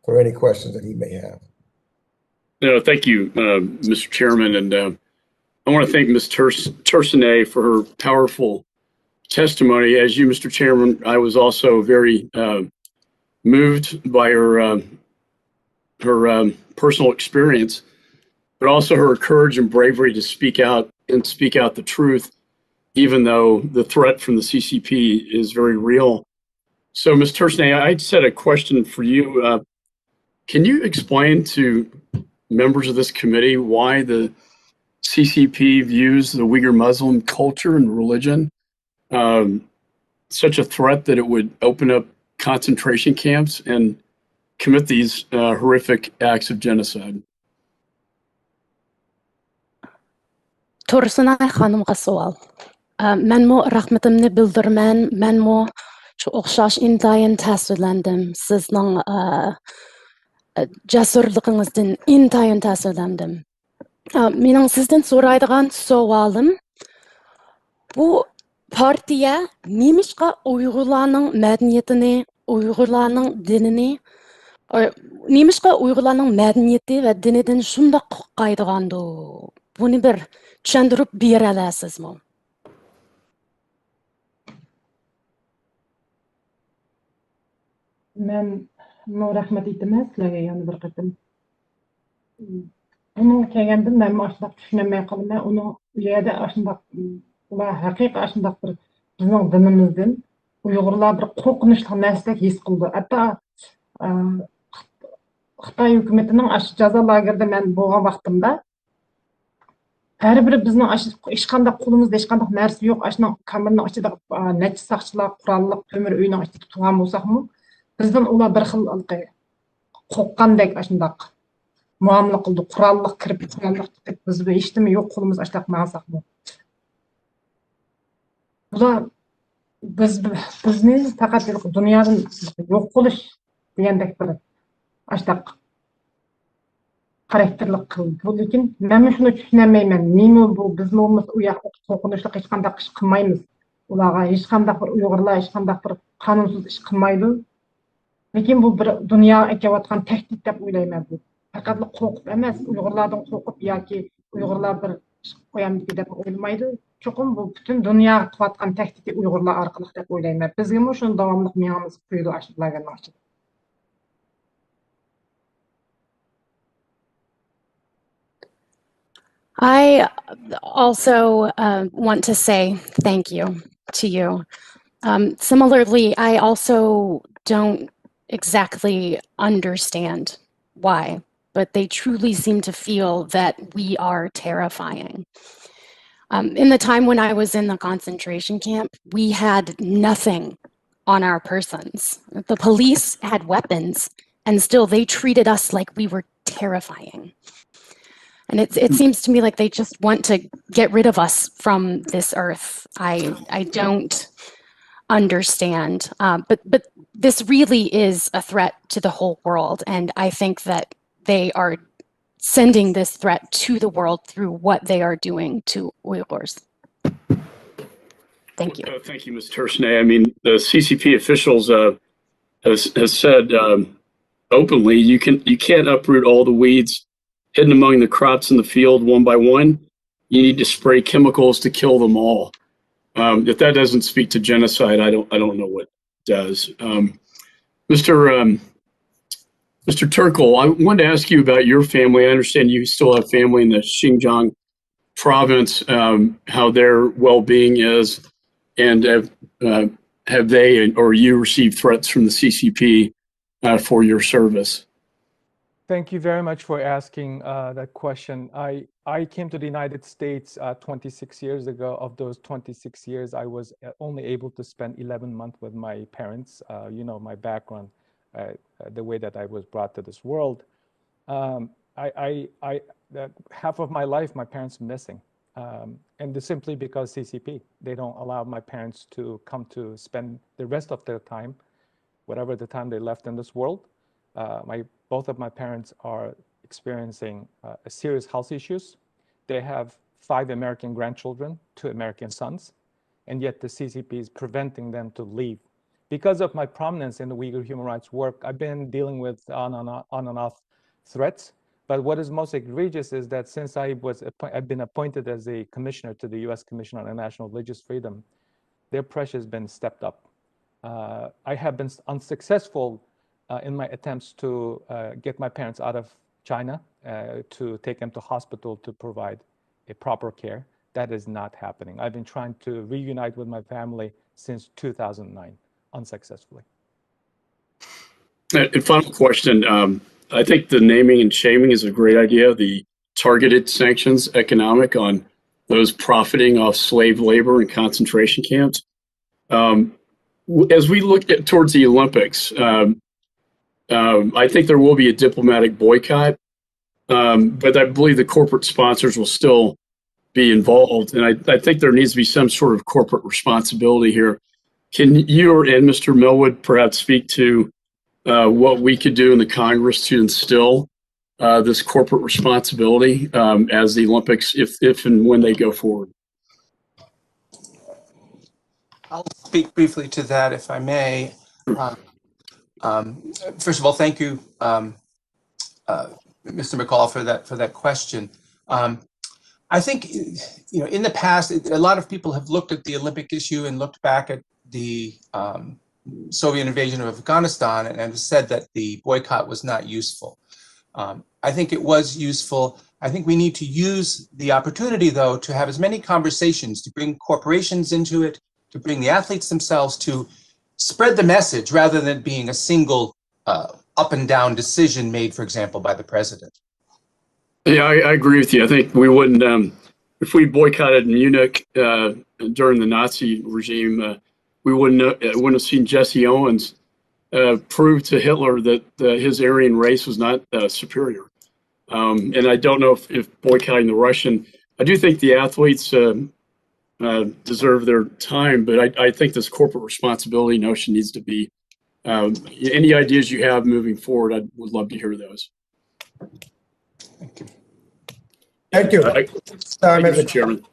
for any questions that he may have. No, thank you, Mr. Chairman, and I want to thank Ms. Tersenay for her powerful testimony. As you, Mr. Chairman, I was also very moved by her personal experience, but also her courage and bravery to speak out the truth, even though the threat from the CCP is very real. So, Ms. Tersenay, I just had a question for you. Can you explain to members of this committee why the CCP views the Uyghur Muslim culture and religion such a threat that it would open up concentration camps and commit these horrific acts of genocide? Tursunay xanımga sual. Men mo rahmetimni bildirmen, men mo şu oxşaş intayin təəssürləndim. Sizning cesurluğunuzdan intayin təəssürləndim. Mening sizden soraydigan savalim, bu partiya nemişqa Uyg'urlarning madaniyatini, Uyg'urlarning dinini, nemişqa Uyg'urlarning madaniyati va dinidan shundoq qo'rqaydigandu? Buni bir tushuntirib bera olasizmi? Men rahmat aytaman sizlarga yana bir qatim. Onun kelgandan men aşındaq düşünmey qalaman. Onun yerdə aşındaq ular haqiqiy aşındaq bir bizning dinimizdən Uyg'urlar bir qo'rqinchli narsadek his qildi. Hatto Xitoy hukumatining ash jazo lagerida men bo'lgan vaqtimda har biri bizning hech qanday qo'limizda hech qanday narsa yo'q. Ashning kamerning ichida necha saqchilar qurolliq temir uyning ichida turgan bo'lsaqmi, bizdan ular bir xil qo'rqqandek ashundaq muomala qildi. Qurolliq kirib, qurolliq chiqib, biz hech nima yo'q qo'limiz ashlaq ma'saqmi. Bular bizni faqat dunyodan yo'q qilish degandek bir ashtaq xarakterlik qildi. Lekin men shuni tushunmayman. Nima bu bizni u yoqda qo'rqinchli hech qanday ish qilmaymiz. Ularga hech qanday bir Uyg'urlar hech qanday bir qonunsiz ish qilmaydi. Lekin bu bir dunyo akayotgan tahdid deb o'ylayman bu. Faqat qo'rqib emas, Uyg'urlardan qo'rqib yoki Uyg'urlar bir ish qo'yamdi deb o'ylamaydi. Cho'qim bu butun dunyo qilayotgan tahdidi Uyg'urlar orqali deb o'ylayman. Bizga ham shuni davomli miyamiz qo'ydi ashulagan ichida. I also want to say thank you to you. Similarly, I also don't exactly understand why, but they truly seem to feel that we are terrifying. In the time when I was in the concentration camp, we had nothing on our persons. The police had weapons, and still they treated us like we were terrifying. And it seems to me like they just want to get rid of us from this earth. I don't understand, but this really is a threat to the whole world, and I think that they are sending this threat to the world through what they are doing to Uyghurs. Thank you. Thank you, Ms. Tersenay. I mean, the CCP officials has said openly, you can't uproot all the weeds hidden among the crops in the field one by one. You need to spray chemicals to kill them all. If that doesn't speak to genocide, I don't know what does. Mr. Turkle, I wanted to ask you about your family. I understand you still have family in the Xinjiang province, how their well-being is, and have they or you received threats from the CCP for your service? Thank you very much for asking that question. I came to the United States 26 years ago. Of those 26 years, I was only able to spend 11 months with my parents. You know, my background, the way that I was brought to this world. Half of my life, my parents are missing. And simply because CCP, they don't allow my parents to come to spend the rest of their time, whatever the time they left in this world. Both of my parents are experiencing serious health issues. They have 5 American grandchildren, 2 American sons, and yet the CCP is preventing them to leave because of my prominence in the Uyghur human rights work, I've been dealing with on and off threats. But what is most egregious is that since I've been appointed as a commissioner to the U.S. Commission on International Religious Freedom, their pressure has been stepped up. I have been unsuccessful in my attempts to get my parents out of China, to take them to hospital to provide a proper care. That is not happening. I've been trying to reunite with my family since 2009, unsuccessfully. And final question. I think the naming and shaming is a great idea. The targeted sanctions, economic, on those profiting off slave labor and concentration camps. As we look towards the Olympics, I think there will be a diplomatic boycott, but I believe the corporate sponsors will still be involved. And I think there needs to be some sort of corporate responsibility here. Can you and Mr. Millwood perhaps speak to what we could do in the Congress to instill this corporate responsibility as the Olympics, if and when they go forward? I'll speak briefly to that, if I may. First of all, thank you, Mr. McCaul, for that question. I think, in the past, a lot of people have looked at the Olympic issue and looked back at the Soviet invasion of Afghanistan and have said that the boycott was not useful. I think it was useful. I think we need to use the opportunity, though, to have as many conversations, to bring corporations into it, to bring the athletes themselves, to spread the message rather than being a single up and down decision made, for example, by the president. Yeah, I agree with you. I think we wouldn't, if we boycotted Munich during the Nazi regime, we wouldn't have seen Jesse Owens prove to Hitler that his Aryan race was not superior. And I don't know if boycotting the Russian, I do think the athletes deserve their time, but I think this corporate responsibility notion needs to be, any ideas you have moving forward, I would love to hear those. Thank you. Thank you. Thank you, Mr. Chairman.